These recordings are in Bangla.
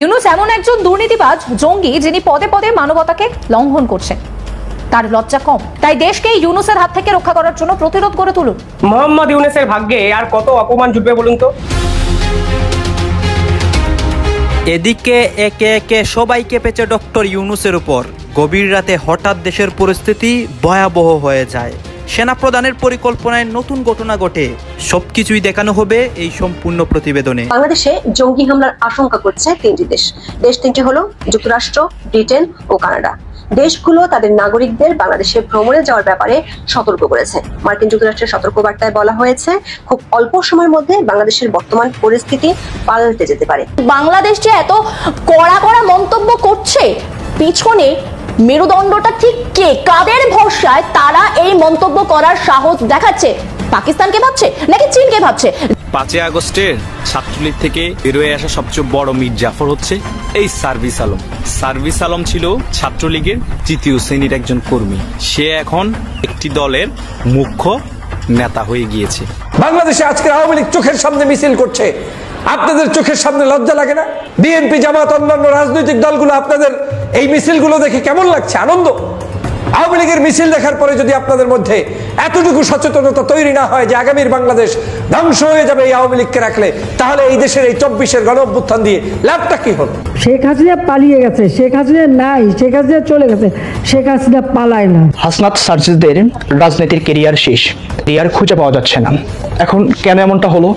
ইউনূস এমন একজন দুর্নীতিবাজ জঙ্গি যিনি পদে পদে মানবতাকে লঙ্ঘন করছেন। তার লজ্জা কম, তাই দেশকে ইউনূসের হাত থেকে রক্ষা করার জন্য প্রতিরোধ গড়ে তুলুন। মোহাম্মদ ইউনূসের ভাগ্যে আর কত অপমান জুটবে বলুন তো। এদিকে একে একে সবাই কেঁপেছে ডক্টর ইউনূসের উপর। গভীর রাতে হঠাৎ দেশের পরিস্থিতি ভয়াবহ হয়ে যায়। সেনাপ্রধানের পরিকল্পনায় নতুন ঘটনা ঘটে। সবকিছুই দেখানো হবে এই সম্পূর্ণ প্রতিবেদনে। বাংলাদেশে জঙ্গি হামলার আশঙ্কা করছে তিনটি দেশ তিনটি হলো যুক্তরাষ্ট্র, ব্রিটেন ও কানাডা। দেশগুলো তাদের নাগরিকদের বাংলাদেশে ভ্রমণে যাওয়ার ব্যাপারে সতর্ক করেছে। মার্কিন যুক্তরাষ্ট্রের সতর্কবার্তায় বলা হয়েছে, খুব অল্প সময়ের মধ্যে বাংলাদেশের বর্তমান পরিস্থিতি পাল্টে যেতে পারে। বাংলাদেশ যে এত কড়া কড়া মন্তব্য করছে, পিছনে মেরুদণ্ডটা ঠিক কে, কাদের ভরসায় তারা এই মন্তব্য করার সাহস দেখাচ্ছে? পাকিস্তানকে ভাবছে নাকি চীনকে ভাবছে? 5 আগস্টের ছাত্রলীগ থেকে বেরোয় আসা সবচেয়ে বড় মীর জাফর হচ্ছে এই সার্ভিস আলম। সার্ভিস আলম ছিল ছাত্রলীগের 3য় শ্রেণীর একজন কর্মী। সে এখন একটি দলের মুখ্য নেতা হয়ে গিয়েছে। বাংলাদেশে আজকে আওয়ামী লীগ চোখের সামনে মিছিল করছে, আপনাদের চোখের সামনে লজ্জা লাগে না? বিএনপি, জামাত, অন্যান্য রাজনৈতিক দলগুলো আপনাদের এই মিছিলগুলো দেখে কেমন লাগছে? আনন্দ? আওয়ামী লীগের মিছিল দেখার পরে যদি আপনাদের মধ্যে এতটুকু সচেতনতা তৈরি না হয় যে আগামীর বাংলাদেশ ধ্বংস হয়ে যাবে এই আওয়ামী লীগকে রাখলে, তাহলে এই দেশের এই 24-এর গণঅভ্যুত্থান দিয়ে লাভটা কি হলো? শেখ হাসিনা পালিয়ে গেছে, শেখ হাসিনা নাই, শেখ হাসিনা চলে গেছে, শেখ হাসিনা পালায় না। হাসনাত সার্জিসদের রাজনীতির কেরিয়ার শেষ, কেরিয়ার খুঁজে পাওয়া যাচ্ছে না। এখন কেন এমনটা হলো?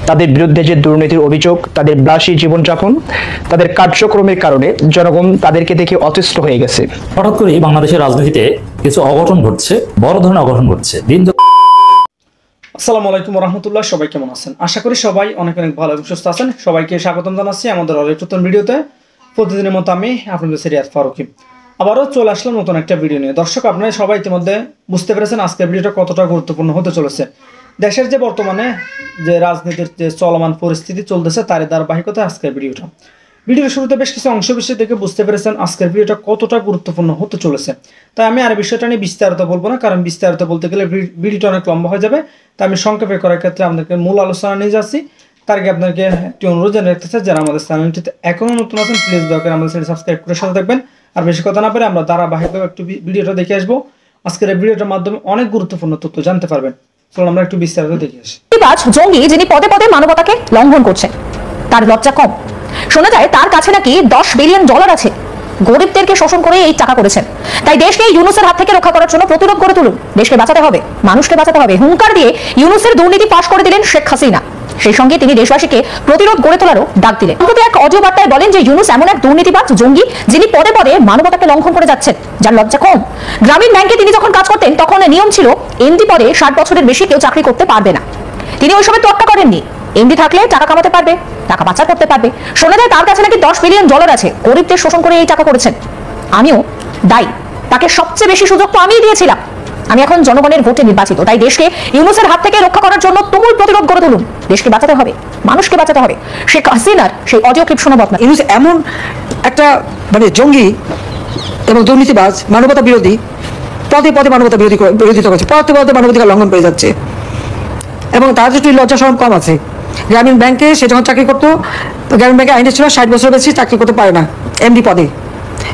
তাদের বিরুদ্ধে যে দুর্নীতির অভিযোগ, তাদের বিলাসী জীবনযাপন, তাদের কার্যক্রমের কারণে জনগণ তাদেরকে দেখে অতিষ্ঠ হয়ে গেছে। হঠাৎ করে বাংলাদেশের রাজনীতিতে কিছু অঘটন ঘটছে, বড় ধরনের অঘটন ঘটছে। আসসালামু আলাইকুম রহমতুল্লাহ। সবাই কেমন আছেন? আশা করি সবাই অনেক অনেক ভালো এবং সুস্থ আছেন। সবাইকে স্বাগতম জানাচ্ছি আমাদের আরেকটি নতুন ভিডিওতে। প্রতিদিনের মতো আমি আপনাদের সিরিয়াত ফারুকি আবারও চলে আসলাম নতুন একটা ভিডিও নিয়ে। দর্শক, আপনারা সবাই ইতিমধ্যে বুঝতে পেরেছেন আজকের ভিডিওটা কতটা গুরুত্বপূর্ণ হতে চলেছে। দেশের যে বর্তমানে যে রাজনীতির যে চলমান পরিস্থিতি চলতেছে, তার ধারাবাহিকতায় আজকের ভিডিওর শুরুতে বেশ কিছু অংশ বিষয় থেকে বুঝতে পেরেছেন আজকের ভিডিওটা কতটা গুরুত্বপূর্ণ হতে চলেছে। তাই আমি আর বিষয়টা নিয়ে বিস্তারিত বলবো না, কারণ বিস্তারিত বলতে গেলে ভিডিওটা অনেক লম্বা হয়ে যাবে। তাই আমি সংক্ষেপে করার ক্ষেত্রে আপনাদেরকে মূল আলোচনা নিয়ে যাচ্ছি। তার আগে আপনাকে একটি অনুরোধ জানিয়ে রাখতে চাই, যারা আমাদের চ্যানেলটিতে এখনো নতুন আছেন প্লিজ দয়া করে আমাদের চ্যানেল সাবস্ক্রাইব করে সাথে থাকবেন। আর বেশি কথা না পারে আমরা ধারাবাহিকভাবে একটু ভিডিওটা দেখে আসবো। আজকের এই ভিডিওটার মাধ্যমে অনেক গুরুত্বপূর্ণ তথ্য জানতে পারবেন। চলুন আমরা একটু বিস্তারিত দেখে আসি। জঙ্গি যিনি পদে পদে মানবতাকে লঙ্ঘন করছেন, তার লজ্জা কম। শোনা যায় তার কাছে নাকি $10 বিলিয়ন আছে। গরিবদেরকে শোষণ করে এই টাকা করেছেন। তাই দেশকে ইউনূসের হাত থেকে রক্ষা করার জন্য প্রতিরোধ গড়ে তুলুন। দেশকে বাঁচাতে হবে, মানুষকে বাঁচাতে হবে। হুঙ্কার দিয়ে ইউনূসের দুর্নীতি ফাঁস করে দিলেন শেখ হাসিনা। সেই সঙ্গে তিনি দেশবাসীকে প্রতিরোধ গড়ে তোলারও ডাক দিলেন। সম্প্রতি এক অডিও বার্তায় বলেন যে ইউনূস এমন এক দুর্নীতিবাজ জঙ্গি যিনি পদে পদে মানবতাকে লঙ্ঘন করে যাচ্ছেন, যার লজ্জা কম। গ্রামীণ ব্যাংকে তিনি যখন কাজ করতেন তখন নিয়ম ছিল এমডি পদে 60 বছরের বেশি কেউ চাকরি করতে পারবে না। তিনি ওই সময় তোয়াক্কা করেননি। এমডি থাকলে টাকা কামাতে পারবে, টাকা পাচার করতে পারবে। শোনা যায় তার কাছে নাকি $10 বিলিয়ন আছে। গরিবদের শোষণ করে এই টাকা করেছেন। আমিও দায়ী, তাকে সবচেয়ে বেশি সুযোগ তো আমিই দিয়েছিলাম। আমি এখন জনগণের ভোটে নির্বাচিত। তাই দেশকে ইউনূসের হাত থেকে রক্ষা করার জন্য তুমুল প্রতিরোধ গড়ে তুলুন। দেশকে বাঁচাতে হবে, মানুষকে বাঁচাতে হবে। শেখ হাসিনার সেই অডিও ক্লিপ শোনাবো আপনার। ইউনূস এমন একটা জঙ্গি এবং দুর্নীতিবাজ, মানবতা বিরোধী, পদে পদে মানবতা বিরোধিতা করছে, পদে পদে মানবাধিকার লঙ্ঘন করে যাচ্ছে। এবং তার একটু লজ্জা শরম কম আছে। গ্রামীণ ব্যাংকে সে যখন চাকরি করতো, গ্রামীণ ব্যাংকে আইনে ছিল 60 বছর বেশি চাকরি করতে পারে না এমডি পদে।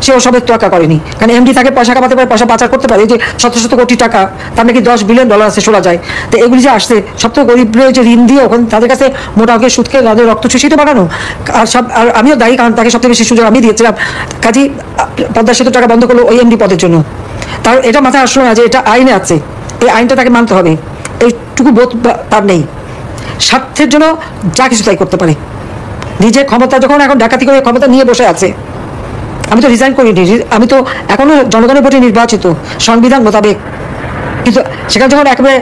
সে ওসবের তোয়াক্কা করেনি, কারণ এমডি থাকে পয়সা কামাতে পারে, পয়সা পাচার করতে পারে। যে শত কোটি টাকা, তার নাকি $10 বিলিয়ন আছে, শোনা যায়। তো এগুলি যে আসছে সবথেকে গরিবরা যে ঋণ দিয়ে ওখানে তাদের কাছে মোটা অঙ্কের সুদকে তাদের রক্ত চুষিত বানানো। আর আমিও দায়ী, কারণ তাকে সবথেকে বেশি সুযোগ আমি দিয়েছিলাম। কাজী পদ্মা সেতু টাকা বন্ধ করলো ওই এমডি পদের জন্য। তার এটা মাথায় আসলো না যে এটা আইনে আছে, এই আইনটা তাকে মানতে হবে। এইটুকু বোধ তার নেই। স্বার্থের জন্য যা কিছু তাই করতে পারে। নিজের ক্ষমতা যখন এখন ডাকাতি করে ক্ষমতা নিয়ে বসে আছে। আমি তো রিজাইন করিনি, আমি তো এখনো জনগণের ভোটে নির্বাচিত সংবিধান মোতাবেক। কিন্তু সেখানে যখন একেবারে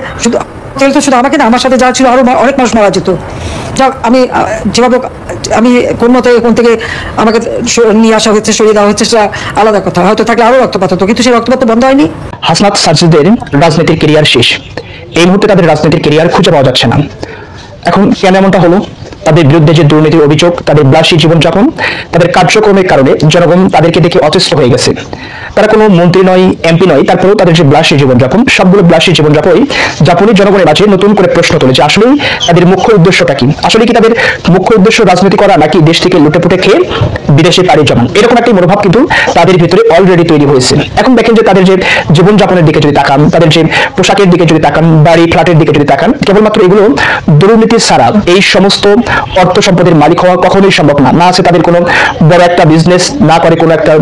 শুধু আমাকে না, আমার সাথে যা ছিল আরো অনেক মানুষ মারা যেত। যা আমি যেভাবে আমি কোন মতে কোন থেকে আমাকে নিয়ে আসা হচ্ছে, সরিয়ে দেওয়া হচ্ছে, সেটা আলাদা কথা। হয়তো থাকলে আরো রক্তপাত হতো, কিন্তু সেই রক্তপাত বন্ধ হয়নি। হাসনাত সার্জিসদের রাজনীতির কেরিয়ার শেষ, এই মুহূর্তে তাদের রাজনীতির কেরিয়ার খুঁজে পাওয়া যাচ্ছে না। এখন কেন এমনটা হলো? তাদের বিরুদ্ধে যে দুর্নীতির অভিযোগ, তাদের বিলাসী জীবনযাপন, তাদের কার্যক্রমের কারণে জনগণ তাদেরকে দেখে অতিষ্ঠ হয়ে গেছে। তারা কোনো মন্ত্রী নয়, এমপি নয়, তারপরেও তাদের যে বিলাসী জীবনযাপন, সবগুলো বিলাসী জীবনযাপনই জনগণের মাঝে নতুন করে প্রশ্ন তোলে যে আসলে তাদের মুখ্য উদ্দেশ্যটা কি। আসলে কি তাদের মুখ্য উদ্দেশ্য রাজনীতি করা, নাকি দেশ থেকে লুটেপুটে খেয়ে বিদেশে পাড়ি জমান? এরকম একটি মনোভাব কিন্তু তাদের ভিতরে অলরেডি তৈরি হয়েছে। এখন দেখেন যে তাদের যে জীবনযাপনের দিকে যদি তাকান, তাদের যে পোশাকের দিকে যদি তাকান, বাড়ি ফ্ল্যাটের দিকে যদি তাকান, কেবলমাত্র এগুলো দুর্নীতি ছাড়া এই সমস্ত অর্থ সম্পদের মালিক হওয়া কখনোই সম্ভব না। না আছে তাদের কোনো বড় একটা বিজনেস, না করে কোনো একটা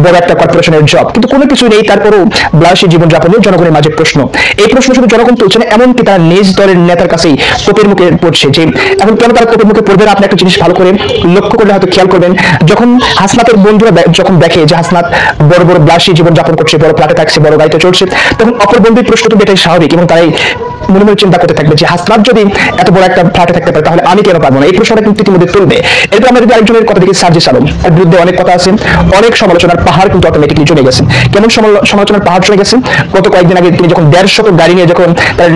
বড় একটা কর্পোরেশনের জব, কিন্তু কোনো কিছু নেই, তারপরেও বিলাসী জীবনযাপনের জনগণের মাঝে প্রশ্ন। এই প্রশ্ন শুধু জনগণ তুলছে না, এমনকি তারা নিজ দলের নেতার কাছেই তোপের মুখে পড়ছে যে এখন কেন তারা তোপের মুখে পড়বে না। আপনি একটা জিনিস ভালো করে লক্ষ্য করলে হয়তো খেয়াল করবেন, যখন হাসনাতের বন্ধুরা যখন দেখে যে হাসনাত বড় বড় বিলাসী জীবনযাপন করছে, বড় ফ্ল্যাটে থাকছে, বড় গাড়িতে চলছে, তখন অপর বন্ধুর প্রশ্ন তো এটাই স্বাভাবিক, এবং তারাই মনে মনে চিন্তা করতে থাকবে যে হাসনাত যদি এত বড় একটা ফ্ল্যাটে থাকতে পারে তাহলে আমি কেন পারবো না। এই প্রশ্নটা কিন্তু ইতিমধ্যে তুলবে। এরপর আমরা যদি আরেকজনের কথা দেখি, সার্জিস আলম, তার বিরুদ্ধে অনেক কথা আছে, অনেক সমালোচনার পাহাড় কিন্তু অটোমেটিকলি জমে গেছে। কেমন সমালোচনার পাহাড় জমে গেছে? গত কয়েকদিন আগে তিনি যখন 150 গাড়ি নিয়ে যখন তার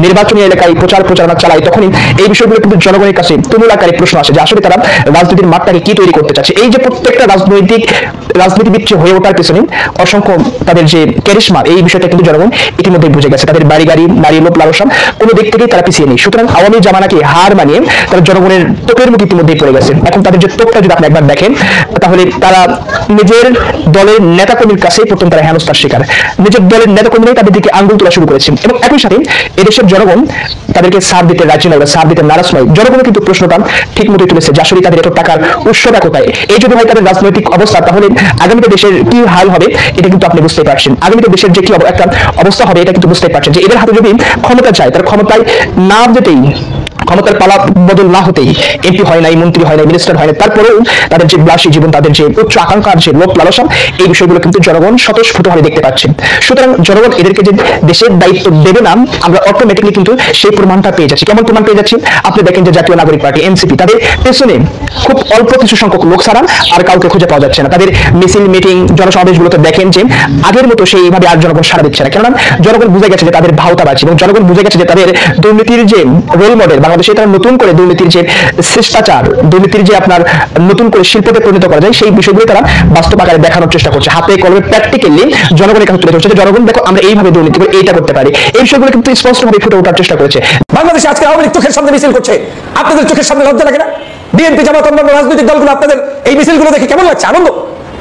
নির্বাচনী এলাকায় প্রচারণা চালায়, তখনই এই বিষয়গুলো কিন্তু জনগণের কাছে তুমুলাকারী প্রশ্ন আসে যে আসলে তারা রাজনীতির মাঠটাকে কি তৈরি করতে চাচ্ছে। এই যে প্রত্যেকটা রাজনীতিবিদ হয়ে ওঠার পেছনে অসংখ্য তাদের যে ক্যারিশমা, এই বিষয়টা কিন্তু জনগণ ইতিমধ্যে বুঝে গেছে। তাদের বাড়ি গাড়ি, নারী লোক লালসা কোনো দিক থেকেই তারা পিছিয়ে নেই। সুতরাং আওয়ামী জামানাকে হার মানিয়ে তারা জনগণের তোপের মুখে ইতিমধ্যেই পড়ে গেছে। এখন তাদের যে তোপটা যদি আপনি একবার দেখেন, তাহলে তারা নিজের দলের নেতাকর্মীর কাছেই প্রথম তারা হেনস্থার শিকার। নিজের দলের নেতাকর্মীরাই তাদের দিকে আঙ্গুল তোলা শুরু করেছে, এবং একই সাথে এদেশের জনগণ তাদেরকে সাথ দিতে রাজি নয়, সাথ দিতে নারাজ নয়। জনগণও কিন্তু প্রশ্নটা ঠিক মতোই তুলেছে যে আসলে তাদের এত টাকার উৎসটা কোথায়। এই যদি হয় তাদের রাজনৈতিক অবস্থা, তাহলে আগামীতে দেশের কি হাল হবে এটা কিন্তু আপনি বুঝতেই পারছেন। আগামীতে দেশের যে কি একটা অবস্থা হবে এটা কিন্তু বুঝতেই পারছেন যে এদের হাতে যদি ক্ষমতা চায়, তার ক্ষমতায় না যেতেই, ক্ষমতার পালা বদল না হতেই এমপি হয় নাই, মন্ত্রী হয় নাই, মিনিস্টার হয় নাই, তারপরেও তাদের যে বিলাসী জীবন, তাদের যে উচ্চ আকাঙ্ক্ষার যে লোক লালসা, এই বিষয়গুলো কিন্তু জনগণ স্বতঃস্ফূর্তভাবে দেখতে পাচ্ছে। সুতরাং জনগণ এদেরকে যে দেশের দায়িত্ব দেবে না, আমরা অটোমেটিকলি কিন্তু সেই প্রমাণটা পেয়ে যাচ্ছি। কেমন প্রমাণ পেয়ে যাচ্ছি? আপনি দেখেন যে জাতীয় নাগরিক পার্টি এনসিপি, তাদের পেছনে খুব অল্প কিছু সংখ্যক লোক ছাড়া আর কাউকে খুঁজে পাওয়া যাচ্ছে না। তাদের মিছিল, মিটিং, জনসমাবেশগুলোতে দেখেন যে আগের মতো সেইভাবে আর জনগণ সাড়া দিচ্ছে না। কেননা জনগণ বুঝে গেছে যে তাদের ভাওতাবাজি, এবং জনগণ বুঝে গেছে যে তাদের দুর্নীতির যে রোল মডেল বাংলাদেশে, তারা নতুন করে দুর্নীতির যে শিষ্টাচার, দুর্নীতির যে আপনার নতুন করে শিল্পতে পরিণত করা যায়, সেই বিষয়গুলো তারা বাস্তব আকারে দেখানোর চেষ্টা করছে, হাতে কলমে প্র্যাকটিক্যালি জনগণের কাছে তুলে ধরছে যে জনগণ দেখো আমরা এইভাবে দুর্নীতি করে এইটা করতে পারি। এই বিষয়গুলো কিন্তু স্পষ্টভাবে ফুটে ওঠার চেষ্টা করেছে। বাংলাদেশে আজকে আওয়ামী লীগ চোখের সামনে মিছিল করছে, আপনাদের চোখের সামনে লজ্জা লাগে না? বিএনপি, জামাত, অন্যান্য রাজনৈতিক দলগুলো আপনাদের এই মিছিলগুলো দেখে কেমন লাগছে? আনন্দ?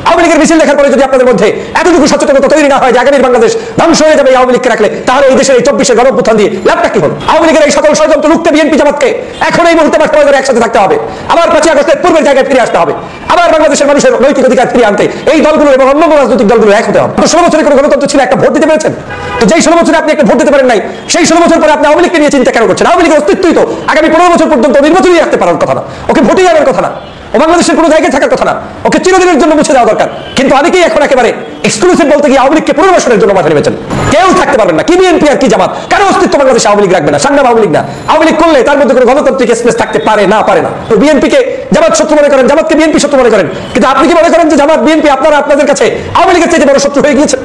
আওয়ামী লীগের মিছিল দেখার পরে যদি আপনাদের মধ্যে এতটুকু সচেতনতা তৈরি না হয় যে আগামীর বাংলাদেশ ধ্বংস হয়ে যাবে আওয়ামী লীগকে রাখলে, তাহলে এই দেশের এই 24-এর গণঅভ্যুত্থান দিয়ে লাভটা কি হল? আওয়ামী লীগের এই সকল ষড়যন্ত্র রুখতে বিএনপি, জামাতকে এখন এই মুহূর্তে মাঠে ময়দানে একসাথে থাকতে হবে। আবার 5ই আগস্টের পূর্বের জায়গায় ফিরে আসতে হবে। আবার বাংলাদেশের মানুষের নৈতিক অধিকার ফিরিয়ে আনতে এই দলগুলো এবং অন্যান্য রাজনৈতিক দলগুলো এক হতে হবে। 16 বছরের কোনো গণতন্ত্র ছিল, একটা ভোট দিতে পেরেছেন? তো যেই 16 বছরে আপনি একটা ভোট দিতে পারেন নাই, সেই 16 বছর পরে আপনি আওয়ামী লীগকে নিয়ে চিন্তা কেন করছেন? আওয়ামী লীগের অস্তিত্বই তো আগামী 15 বছর পর্যন্ত নির্বাচনই রাখতে পারার কথা না, ওকে ভোটেই আনার কথা না, ও বাংলাদেশের কোনো জায়গায় থাকার কথা না, ওকে চিরদিনের জন্য মুছে দেওয়া দরকার। কিন্তু অনেকেই এখন একেবারে এক্সক্লুসিভ বলতে গিয়ে আওয়ামী লীগকে পুনর্বাসনের জন্য মাঠে নেমেছেন। কেউ থাকতে পারবেন না, কি বিএনপি আর কি জামাত, কারো অস্তিত্ব বাংলাদেশে আওয়ামী লীগ রাখবে না। সাংবাদিক আওয়ামী লীগ না, আওয়ামী লীগ করলে তার মধ্যে কোনো গণতান্ত্রিক স্পেস থাকতে পারে না, পারে না। তো বিএনপিকে জামাত শত্রু মনে করেন, জামাতকে বিএনপি শত্রু মনে করেন, কিন্তু আপনি কি মনে করেন যে জামাত, বিএনপি আপনারা আপনাদের কাছে আওয়ামী লীগের চাইতে বড় শত্রু হয়ে গিয়েছে?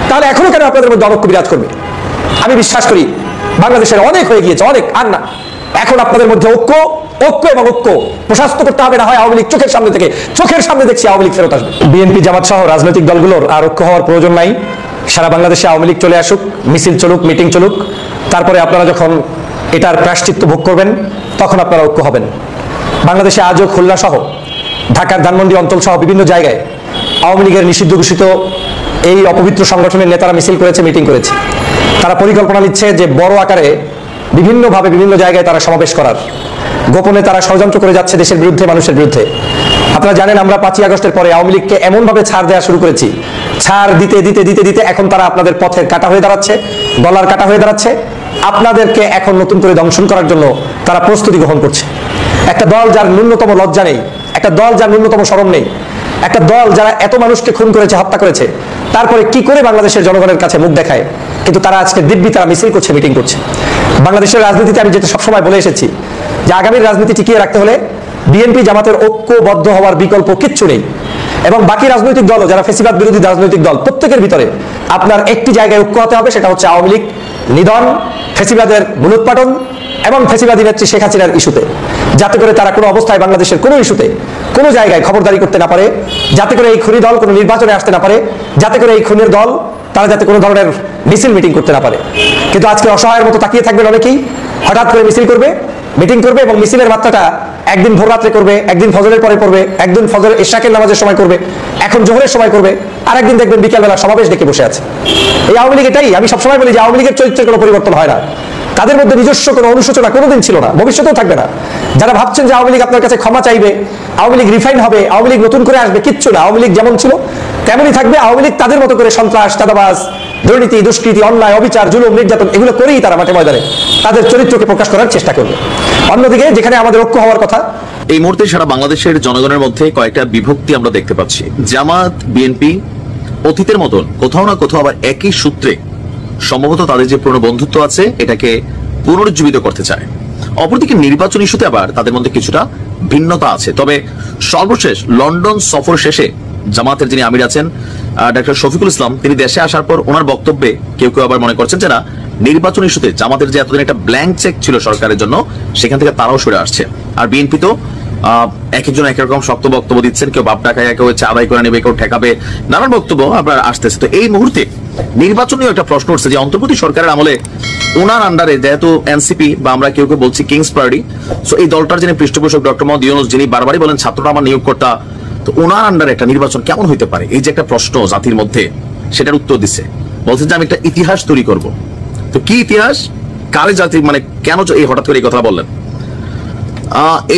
তাহলে এখনো কেন আপনাদের মধ্যে অনৈক্য বিরাজ করবে? আমি বিশ্বাস করি বাংলাদেশের অনেক হয়ে গিয়েছে, অনেক আর না। এখন আপনাদের মধ্যে ঐক্য এবং ঐক্য প্রশস্ত করতে হবে, না হয় আওয়ামী লীগ চোখের সামনে দেখছি আওয়ামী লীগ ফেরত আসবে। বিএনপি, জামাত সহ রাজনৈতিক দলগুলোর আর ঐক্য হওয়ার প্রয়োজন নাই। সারা বাংলাদেশে আওয়ামী লীগ চলে আসুক, মিছিল চলুক, মিটিং চলুক, তারপরে আপনারা যখন এটার প্রায়শ্চিত্ত ভোগ করবেন তখন আপনারা ঐক্য হবেন। বাংলাদেশে আজও খুলনা সহ ঢাকার ধানমন্ডি অঞ্চল সহ বিভিন্ন জায়গায় আওয়ামী লীগের নিষিদ্ধ ঘোষিত এই অপবিত্র সংগঠনের নেতারা মিছিল করেছে, মিটিং করেছে। তারা পরিকল্পনা নিচ্ছে যে বড় আকারে বিভিন্নভাবে বিভিন্ন জায়গায় তারা সমাবেশ করার, গোপনে তারা ষড়যন্ত্র করে যাচ্ছে দেশের বিরুদ্ধে, মানুষের বিরুদ্ধে। আপনারা জানেন আমরা 5ই আগস্টের পরে আওয়ামী লীগকে এমনভাবে ছাড় দেওয়া শুরু করেছি, ছাড় দিতে দিতে দিতে দিতে এখন তারা আপনাদের পথের কাঁটা হয়ে দাঁড়াচ্ছে, গলার কাঁটা হয়ে দাঁড়াচ্ছে। আপনাদেরকে এখন নতুন করে দংশন করার জন্য তারা প্রস্তুতি গ্রহণ করছে। একটা দল যার ন্যূনতম লজ্জা নেই, একটা দল যার ন্যূনতম শরম নেই, একটা দল যারা এত মানুষকে খুন করেছে, হত্যা করেছে, তারপরে কি করে বাংলাদেশের জনগণের কাছে মুখ দেখায়? কিন্তু তারা আজকে দিব্যি তারা মিছিল করছে, মিটিং করছে। বাংলাদেশের রাজনীতিতে আমি যেটা সবসময় বলে এসেছি যে আগামীর রাজনীতি টিকিয়ে রাখতে হলে বিএনপি, জামাতের ঐক্যবদ্ধ হওয়ার বিকল্প কিচ্ছু নেই। এবং বাকি রাজনৈতিক দলও যারা ফেসিবাদ বিরোধী রাজনৈতিক দল, প্রত্যেকের ভিতরে আপনার একটি জায়গায় ঐক্য হতে হবে, সেটা হচ্ছে আওয়ামী লীগ নিধন, ফেসিবাদের মূলোৎপাটন, এবং ফ্যাসিবাদী নেত্রী শেখ হাসিনার ইস্যুতে, যাতে করে তারা কোনো অবস্থায় বাংলাদেশের কোনো ইস্যুতে কোনো জায়গায় খবরদারি করতে না পারে, যাতে করে এই খুনি দল কোনো নির্বাচনে আসতে না পারে, যাতে করে এই খুনের দল তারা যাতে কোনো ধরনের মিছিল মিটিং করতে না পারে। কিন্তু আজকে অসহায়ের মতো তাকিয়ে থাকবেন অনেকেই, হঠাৎ করে মিছিল করবে, মিটিং করবে এবং মিছিলের মাত্রাটা একদিন ভোর রাত্রে করবে, একদিন ফজরের পরে করবে, একদিন ফজরের ইশরাকের নামাজের সময় করবে, এখন জোহরের সময় করবে, আর একদিন দেখবেন বিকেলবেলা সমাবেশ ডেকে বসে আছে। এই আওয়ামী লীগ এটাই, আমি সবসময় বলি যে আওয়ামী লীগের চরিত্রের কোনো পরিবর্তন হয় না, তাদের মধ্যে নিজস্ব কোনো অনুশোচনা কোনোদিন ছিল না, ভবিষ্যতেও থাকবে না। যারা ভাবছেন যে আওয়ামী লীগ আপনার কাছে ক্ষমা চাইবে, আওয়ামী লীগ রিফাইন হবে, আওয়ামী লীগ নতুন করে আসবে, কিচ্ছু না। আওয়ামী লীগ যেমন ছিল তেমনই থাকবে। আওয়ামী লীগ তাদের মতো করে সন্ত্রাস, চাঁদাবাজ, দুর্নীতি, দুষ্কৃতি, অন্যায়, অবিচার, জুলুম, নির্যাতন এগুলো করেই তারা মাঠে ময়দানে তাদের চরিত্রকে প্রকাশ করার চেষ্টা করবে। অন্যদিকে যেখানে আমাদের ঐক্য হওয়ার কথা, এই মুহূর্তে সারা বাংলাদেশের জনগণের মধ্যে কয়েকটা বিভক্তি আমরা দেখতে পাচ্ছি। জামাত, বিএনপি অতীতের মতন কোথাও না কোথাও আবার একই সূত্রে সম্ভবত তাদের যে পুরনো বন্ধুত্ব আছে এটাকে পুনরুজ্জীবিত করতে চায়। অপরদিকে নির্বাচন ইস্যুতে আবার তাদের মধ্যে কিছুটা ভিন্নতা আছে। তবে সর্বশেষ লন্ডন সফর শেষে জামাতের যিনি আমির আছেন ডক্টর শফিকুল ইসলাম, তিনি দেশে আসার পর ওনার বক্তব্যে কেউ কেউ আবার মনে করছেন যে না, নির্বাচন ইস্যুতে জামাতের যে এতদিন একটা ব্ল্যাঙ্ক চেক ছিল সরকারের জন্য, সেখান থেকে তারাও সরে আসছে। আর বিএনপি তো এক একজন এক রকম শক্ত বক্তব্য দিচ্ছেন, কেউ বাপ ডাকায়, কেউ হচ্ছে আদায় করে নেবে, কেউ ঠেকাবে, নানান বক্তব্য আপনার আসতেছে। তো এই মুহূর্তে নির্বাচনীয় একটা প্রশ্ন উঠছে যে অন্তর্বর্তী সরকারের আমলে ওনার আন্ডারে যেহেতু এনসিপি বা আমরা কেউ কেউ বলছি কিংস পার্টি, সো এই দলটার যিনি পৃষ্ঠপোষক ডক্টর মোহাম্মদ ইউনূস, যিনি বারবারই বলেন ছাত্ররা আমার নিয়োগকর্তা, তো ওনার আন্ডারে একটা নির্বাচন কেমন হইতে পারে, এই যে একটা প্রশ্ন জাতির মধ্যে, সেটার উত্তর দিচ্ছে, বলছেন যে আমি একটা ইতিহাস তৈরি করব। তো কি ইতিহাস, কারে জাতি, মানে কেন এই হঠাৎ করে এই কথা বললেন?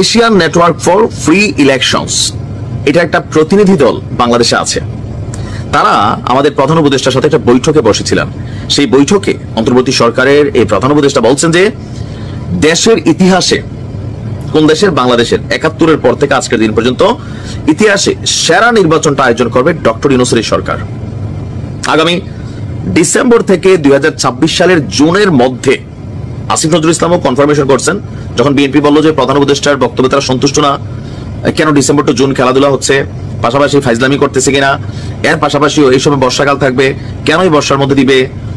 Asian network for free elections, এটা একটা প্রতিনিধি দল বাংলাদেশে আছে। তারা আমাদের প্রধান উপদেষ্টার সাথে একটা বৈঠকে বসেছিলেন। সেই বৈঠকে অন্তর্বর্তী সরকারের এই প্রধান উপদেষ্টা বলছেন যে দেশের ইতিহাসে, কোন দেশের, বাংলাদেশের ৭১-এর পর থেকে আজকের দিন পর্যন্ত ইতিহাসে সেরা নির্বাচনটা আয়োজন করবে ডক্টর ইউনূসের সরকার। আগামী ডিসেম্বর থেকে ২০২৬ সালের জুনের মধ্যে আসিফ নজরুল ইসলামও কনফার্মেশন করছেন, যখন বিএনপি বলল যে প্রধান উপদেষ্টার বক্তব্যে তারা সন্তুষ্ট না, কেন ডিসেম্বর টু জুন খেলাধুলা হচ্ছে, পাশাপাশি ফাইজলামি করতেছে কিনা, এর পাশাপাশিও এই সময় বর্ষাকাল থাকবে, কেন এই বর্ষার মধ্যে দিবে,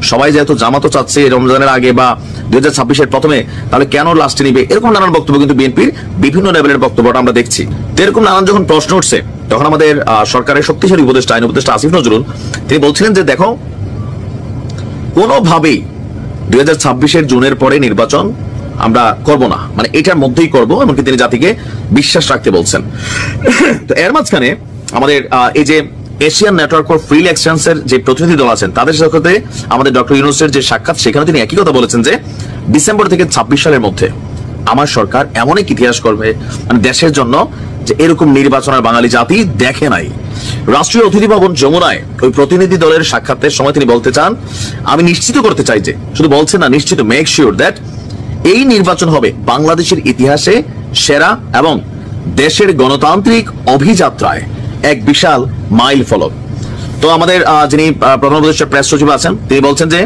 সবাই যেহেতু জামাতও চাচ্ছে রমজানের আগে বা ২০২৬-এর প্রথমে, তাহলে কেন লাস্টে নিবে, এরকম নানান বক্তব্য কিন্তু বিএনপির বিভিন্ন লেভেলের বক্তব্যটা আমরা দেখছি। তো এরকম নানান যখন প্রশ্ন উঠছে, তখন আমাদের সরকারের শক্তিশালী উপদেষ্টা, আইন উপদেষ্টা আসিফ নজরুল, তিনি বলছিলেন যে দেখো, কোনোভাবেই ২০২৬-এর জুনের পরে নির্বাচন আমরা করব না, মানে এটার মধ্যেই করব, এমনকি তিনি জাতিকে বিশ্বাস রাখতে বলছেন। তো এর মাঝখানে আমাদের এই যে এশিয়ান নেটওয়ার্ক ফর ফ্রি ইলেকশনসের যে প্রতিনিধি দল আছেন, তাদের সাথে আমাদের ডক্টর ইউনূসের যে সাক্ষাৎ, সেখানে তিনি একই কথা বলেছেন যে ডিসেম্বর থেকে ২৬ সালের মধ্যে আমার সরকার এমন এক ইতিহাস করবে, মানে দেশের জন্য, যে এরকম নির্বাচন আর বাঙালি জাতি দেখে নাই। রাষ্ট্রীয় অতিথি ভবন যমুনায় ওই প্রতিনিধি দলের সাক্ষাতের সময় তিনি বলতে চান, আমি নিশ্চিত করতে চাই যে, শুধু বলছেন না, নিশ্চিত, মেক শিওর দ্যাট এই নির্বাচন হবে বাংলাদেশের ইতিহাসে সেরা এবং দেশের গণতান্ত্রিক অভিযাত্রায় এক বিশাল মাইল ফলক। তো আমাদের যিনি প্রধান উপদেষ্টা প্রেস সচিব আছেন, তিনি বলছেন যে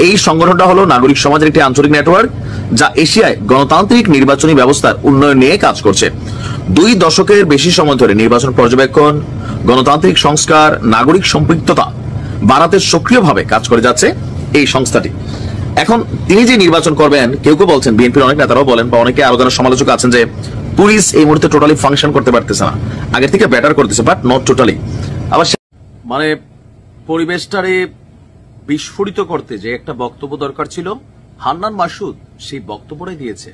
এই সংগঠনটা হলো নাগরিক সমাজের একটি আঞ্চলিক নেটওয়ার্ক, যা এশিয়ায় গণতান্ত্রিক নির্বাচনী ব্যবস্থার উন্নয়ন নিয়ে কাজ করছে। ২ দশকের বেশি সময় ধরে নির্বাচন পর্যবেক্ষণ, গণতান্ত্রিক সংস্কার, নাগরিক সম্পৃক্ততা বাড়াতে সক্রিয়ভাবে কাজ করে যাচ্ছে এই সংস্থাটি। এখন তিনি যে নির্বাচন করবেন, কেউ কেউ বলছেন, বিএনপির অনেক নেতারাও বলেন বা অনেকে আরো যারা সমালোচক আছেন, যে পুলিশ এই মুহূর্তে টোটালি ফাংশন করতে পারতেছে না, আগের থেকে বেটার করতেছে, বাট নট টোটালি। আবার মানে পরিবেশটারে বিস্ফোরিত করতে যে একটা বক্তব্য দরকার ছিল, হান্নান মাসুদ সেই বক্তব্যটাই দিয়েছে।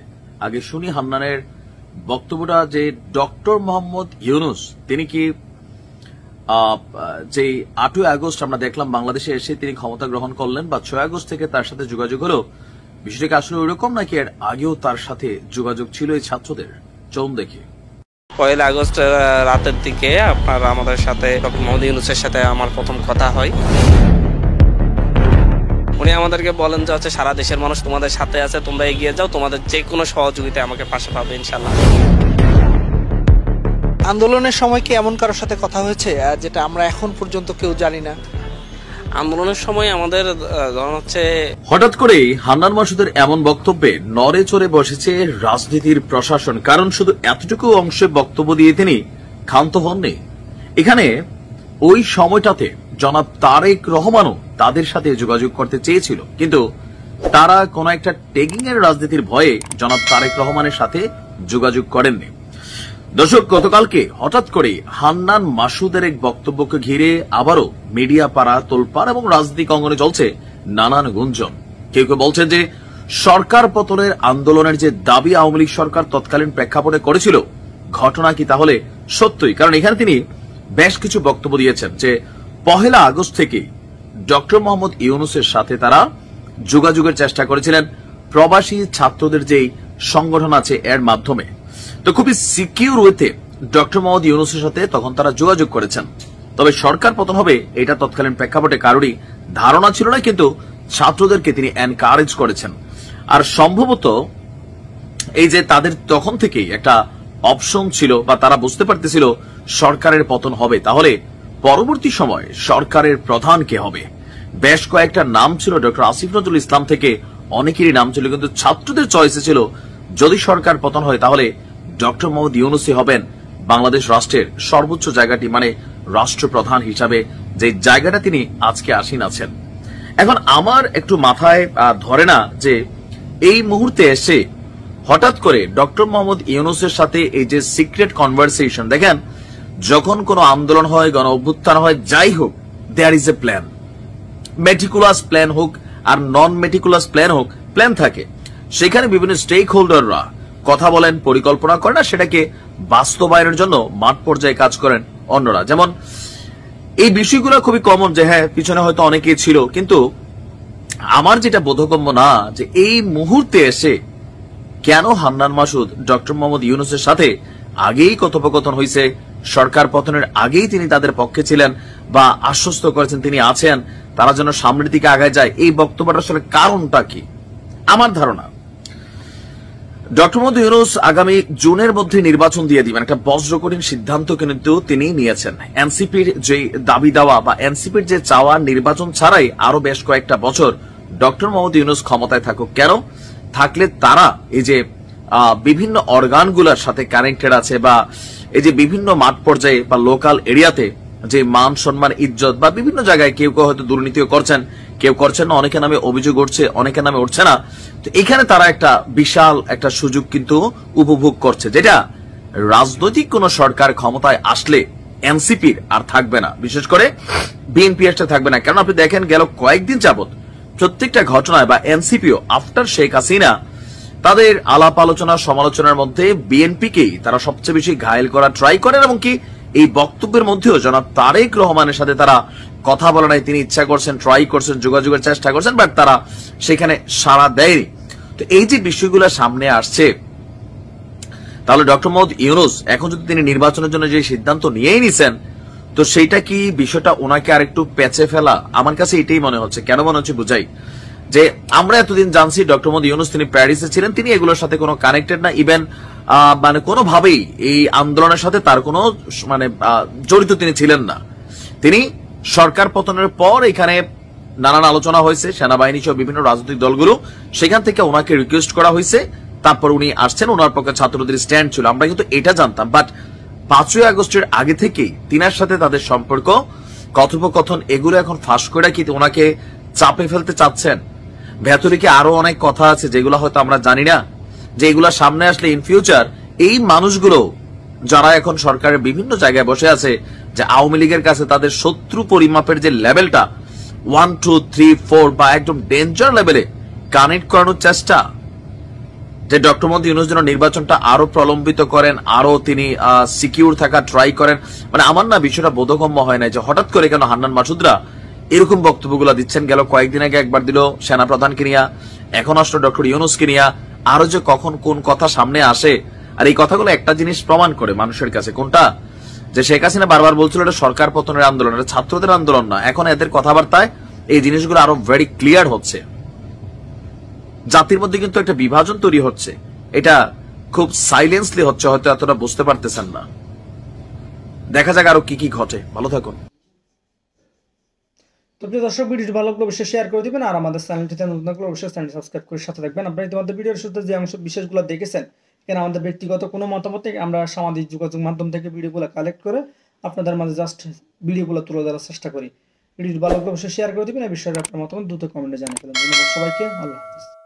আগে শুনি হান্নানের বক্তব্যটা, যে ডক্টর মোহাম্মদ ইউনূস তিনি কি যে ৮ই আগস্ট আমরা দেখলাম বাংলাদেশে এসে তিনি ক্ষমতা গ্রহণ করলেন, বা ৬ আগস্ট থেকে তার সাথে যোগাযোগ হলো, বিষয়টাকে আসলে ওইরকম নাকি এর আগেও তার সাথে যোগাযোগ ছিল এই ছাত্রদের? চলুন দেখি। ১ আগস্ট রাতের দিকে আপনার আমাদের সাথে ডক্টর মোহাম্মদ ইউনূসের সাথে আমার প্রথম কথা হয়। উনি আমাদেরকে বলেন যে হচ্ছে সারা দেশের মানুষ তোমাদের সাথে আছে, তোমরা এগিয়ে যাও, তোমাদের যে কোনো সহযোগিতা আমাকে পাশে পাবে ইনশাল্লাহ। আন্দোলনের সময় কি এমন কারোর সাথে কথা হয়েছে যেটা আমরা এখন পর্যন্ত কেউ জানি না? আন্দোলনের সময় আমাদের ধরুন হচ্ছে, হঠাৎ করেই হান্নান মাসুদের এমন বক্তব্যে নড়ে চড়ে বসেছে রাজনীতির প্রশাসন। কারণ শুধু এতটুকু অংশে বক্তব্য দিয়ে তিনি ক্ষান্ত হননি। এখানে ওই সময়টাতে জনাব তারেক রহমানও তাদের সাথে যোগাযোগ করতে চেয়েছিল, কিন্তু তারা কোন একটা টেগিং এর রাজনীতির ভয়ে জনাব তারেক রহমানের সাথে যোগাযোগ করেননি। দর্শক, গতকালকে হঠাৎ করে হান্নান মাসুদের এক বক্তব্যকে ঘিরে আবারও মিডিয়া পাড়া তোলপাড় এবং রাজনৈতিক অঙ্গনে চলছে নানান গুঞ্জন। কেউ কেউ বলছেন যে সরকার পতনের আন্দোলনের যে দাবি আওয়ামী লীগ সরকার তৎকালীন প্রেক্ষাপটে করেছিল, ঘটনা কি তাহলে সত্যই? কারণ এখানে তিনি বেশ কিছু বক্তব্য দিয়েছেন যে 1 আগস্ট থেকে ডক্টর মোহাম্মদ ইউনূসের সাথে তারা যোগাযোগের চেষ্টা করেছিলেন প্রবাসী ছাত্রদের যে সংগঠন আছে এর মাধ্যমে। তো খুবই সিকিউর ওয়েতে ডক্টর মোহাম্মদ ইউনূসের সাথে তখন তারা যোগাযোগ করেছেন। তবে সরকার পতন হবে এটা তৎকালীন প্রেক্ষাপটে কারোরই ধারণা ছিল না, কিন্তু ছাত্রদেরকে তিনি এনকারেজ করেছেন। আর সম্ভবত এই যে তাদের তখন থেকেই একটা অপশন ছিল বা তারা বুঝতে পারতেছিল সরকারের পতন হবে, তাহলে পরবর্তী সময় সরকারের প্রধান কে হবে। বেশ কয়েকটা নাম ছিল, ডক্টর আসিফ নজরুল ইসলাম থেকে অনেকেরই নাম ছিল, কিন্তু ছাত্রদের চয়েসে ছিল যদি সরকার পতন হয় তাহলে ডক্টর মোহাম্মদ ইউনূসই হবেন বাংলাদেশ রাষ্ট্রের সর্বোচ্চ জায়গাটি, মানে রাষ্ট্রপ্রধান হিসাবে যে জায়গাটা তিনি আজকে আসীন আছেন। এখন আমার একটু মাথায় ধরে না যে এই মুহূর্তে এসে হঠাৎ করে ডক্টর মোহাম্মদ ইউনূসের সাথে এই যে সিক্রেট কনভারসেশন, দেখেন যখন কোনো আন্দোলন হয়, গণ অভ্যুত্থান হয়, যাই হোক, there is a plan. Meticulous plan হোক আর নন মেটিকুলাস প্ল্যান হোক, প্ল্যান থাকে। সেখানে বিভিন্ন স্টেক হোল্ডাররা কথা বলেন, পরিকল্পনা করেন, আর সেটাকে বাস্তবায়নের জন্য মাঠ পর্যায়ে কাজ করেন অন্যরা। যেমন এই বিষয়গুলো খুবই কমন যে হ্যাঁ পিছনে হয়তো অনেকেই ছিল, কিন্তু আমার যেটা বোধগম্য না যে এই মুহূর্তে এসে কেন হান্নান মাসুদ ডক্টর মোহাম্মদ ইউনূসের সাথে আগেই কথোপকথন হয়েছে, সরকার পতনের আগেই তিনি তাদের পক্ষে ছিলেন বা আশ্বস্ত করেছেন তিনি আছেন, তারা যেন সামনের দিকে আগায় যায়, এই বক্তব্যটা আসলে কারণটা কি? আমার ধারণা ডক্টর মোহাম্মদ ইউনূস আগামী জুনের মধ্যে নির্বাচন দিয়ে দিবেন, একটা বজ্রকঠিন সিদ্ধান্ত কিন্তু তিনি নিয়েছেন। এনসিপির যে দাবি দেওয়া বা এনসিপির যে চাওয়া নির্বাচন ছাড়াই আরো বেশ কয়েকটা বছর ডক্টর মোহাম্মদ ইউনূস ক্ষমতায় থাকুক, কেন থাকলে তারা এই যে বিভিন্ন অর্গানগুলোর সাথে কানেক্টেড আছে বা এই যে বিভিন্ন মাঠ পর্যায়ে বা লোকাল এরিয়াতে যে মান সম্মান ইজ্জত বা বিভিন্ন জায়গায় কেউ কেউ হয়তো দুর্নীতিও করছেন, কেউ করছেন না, অনেকের নামে অভিযোগ উঠছে, অনেকের নামে উঠছে না। তো এখানে তারা একটা বিশাল একটা সুযোগ কিন্তু উপভোগ করছে, যেটা রাজনৈতিক কোন সরকার ক্ষমতায় আসলে এনসিপির আর থাকবে না, বিশেষ করে বিএনপি আসতে থাকবে না। কারণ আপনি দেখেন গেল কয়েকদিন যাবত প্রত্যেকটা ঘটনায় বা এনসিপিও আফটার শেখ হাসিনা তাদের আলাপ আলোচনা সমালোচনার মধ্যে বিএনপিকেই তারা সবচেয়ে বেশি ঘায়েল করা ট্রাই করেন, এবং কি এই বক্তব্যের মধ্যেও জনাব তারেক রহমানের সাথে তারা কথা বলা নাই, তিনি ইচ্ছা করছেন, ট্রাই করছেন, যোগাযোগের চেষ্টা করছেন, বাট তারা সেখানে সাড়া দেয়নি। তো এই যে বিষয়গুলো সামনে আসছে, তাহলে ডক্টর মোহাম্মদ ইউনূস এখন যদি তিনি নির্বাচনের জন্য যে সিদ্ধান্ত নিয়েই নিছেন, তো সেইটা কি বিষয়টা ওনাকে আরেকটু পেঁচে ফেলা? আমার কাছে এটাই মনে হচ্ছে। কেন মনে হচ্ছে বুঝাই, যে আমরা এতদিন জানছি ডক্টর মোহাম্মদ ইউনূস তিনি প্যারিসে ছিলেন, তিনি এগুলোর সাথে কোনো কানেক্টেড না, ইভেন মানে কোনোভাবেই এই আন্দোলনের সাথে তার কোনো মানে জড়িত তিনি ছিলেন না। তিনি সরকার পতনের পর এখানে নানান আলোচনা হয়েছে, সেনাবাহিনী সহ বিভিন্ন রাজনৈতিক দলগুলো, সেখান থেকে ওনাকে রিকোয়েস্ট করা হয়েছে, তারপর উনি আসছেন, ওনার পক্ষে ছাত্রদের স্ট্যান্ড ছিল, আমরা কিন্তু এটা জানতাম। বাট 5 আগস্টের আগে থেকেই তিনার সাথে তাদের সম্পর্ক, কথোপকথন, এগুলো এখন ফাঁস করে কি ওনাকে চাপে ফেলতে চাচ্ছেন? ভেতরে কি আরো অনেক কথা আছে যেগুলো হয়তো আমরা জানি না, যে এগুলা সামনে আসলে ইন ফিউচার এই মানুষগুলো যারা এখন সরকারের বিভিন্ন জায়গায় বসে আছে, যে আওয়ামী লীগের কাছে তাদের শত্রু পরিমাপের যে লেভেলটা 1, 2, 3, 4 বা একদম ডেঞ্জার লেভেলে কানেক্ট করানোর চেষ্টা, যে ডক্টর মোহাম্মদ ইউনূস যেন নির্বাচনটা আরো প্রলম্বিত করেন, আরো তিনি সিকিউর থাকা ট্রাই করেন। মানে আমার না বিষয়টা বোধগম্য হয় না যে হঠাৎ করে কেন হান্নান মাসুদরা এরকম বক্তব্যগুলো দিচ্ছেন। গেল কয়েকদিন আগে একবার দিল সেনাপ্রধানকে নিয়ে, এখন আসলো ডক্টর ইউনূসকে নিয়ে, আরো যে কখন কোন কথা সামনে আসে। আর এই কথাগুলো একটা জিনিস প্রমাণ করে মানুষের কাছে, কোনটা? যে শেখ হাসিনা বারবার বলছিল এটা সরকার পতনের আন্দোলন, এটা ছাত্রদের আন্দোলন না। এখন এদের কথাবার্তায় এই জিনিসগুলো আরো ভেরি ক্লিয়ার হচ্ছে। জাতির মধ্যে কিন্তু একটা বিভাজন তৈরি হচ্ছে, এটা খুব সাইলেন্সলি হচ্ছে, হয়তো এতটা বুঝতে পারতেছেন না। দেখা যাক আরো কি কি ঘটে। ভালো থাকুন। তো প্রিয় দর্শক, ভিডিওটি ভালো লাগলে অবশ্যই শেয়ার করে দিবেন, আর আমাদের চ্যানেলটিতে নতুন থাকলে অবশ্যই চ্যানেল সাবস্ক্রাইব করে সাথে থাকবেন। আপনারা ইতিমধ্যে ভিডিওর শুরুতে যে অংশ বিশেষগুলো দেখেছেন, এখানে আমাদের ব্যক্তিগত কোনো মতামত নেই, আমরা সামাজিক যোগাযোগ মাধ্যম থেকে ভিডিওগুলো কালেক্ট করে আপনাদের মাঝে জাস্ট ভিডিওগুলো তুলে ধরার চেষ্টা করি। ভিডিওটি ভালো লাগলে অবশ্যই শেয়ার করে দিবেন, এই বিষয়ে আপনার মতামত দ্রুত কমেন্টে জানিয়ে ফেলুন। ধন্যবাদ সবাইকে, আল্লাহ হাফেজ।